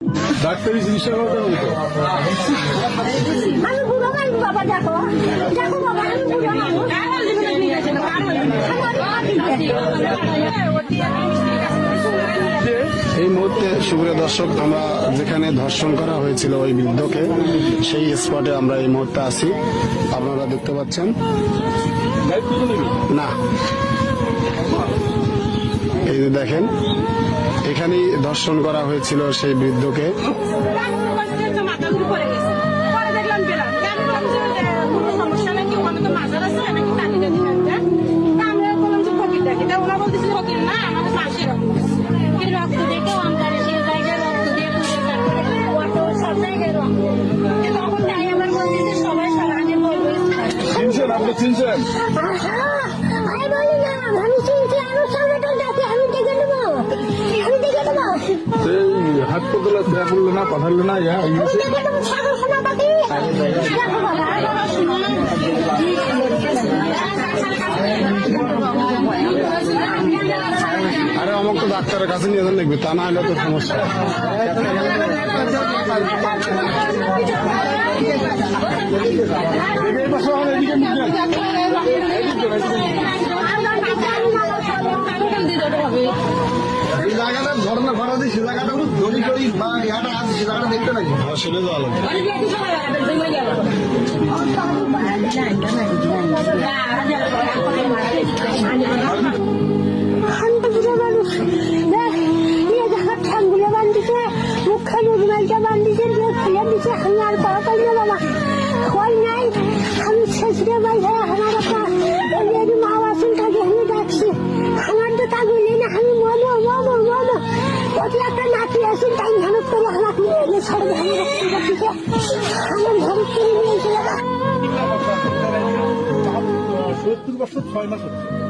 ডাক্তারি চিকিৎসা করতে বলতো আমি বুড়ো মানুষ বাবা, দেখো দেখো বাবা, আমি বুড়ো মানুষ। এই মুহূর্তে সুপ্রিয় দর্শক, আমরা যেখানে ধর্ষণ করা হয়েছিল ওই বৃদ্ধকে, সেই স্পটে আমরা এই মুহূর্তে আছি। আপনারা দেখতে পাচ্ছেন না, এই যে দেখেন, এখানেই ধর্ষণ করা হয়েছিল সেই বৃদ্ধকে। চিনছেন? আপনি চিনছেন? আমি বলি না, আমি চিনছি, আরো সামনে ডাকে, আমি দেখে নেবো, আমি দেখে নেবো, সেই হাত পতলা দেয়া করলো না, পাঠালো না, আমি দেখে নেবো, সাগর সোনা পাখি। দেখো বাবা, আরে অমুক তো ডাক্তারের কাছে নিয়ে যান দেখবি, তা না হলে তো সমস্যা। এই জায়গাটা ঘটনা ঘটা দিয়ে সে জায়গাটা দড়ি টড়ি বা ইয়াটা আছে, সে জায়গাটা দেখতে নাকি শুনে যাওয়া লাগবে। আমি তো বুড়ো মানুষ, দেখ নিয়ে দেখা ঠ্যাংগুলো বান্ধিছে, মুখে রুমালটা বান্ধিছে, মুখ খুলে দিচ্ছে, আমি আর পাওয়া পাই না বাবা, হয় নাই, আমি ছেঁচড়ে বাইরে আমার একটা মা বাসন থাকে, আমি ডাকছি, আমার তো তা বলি না, আমি মনো মনো মনো, কত একটা নাতি আছে, তাই ধানত করে আমাকে নিয়ে গিয়ে ছাড়বে, আমার ঘরে করে নিয়েছে বাবা। 70 বছর 6 মাস হচ্ছে।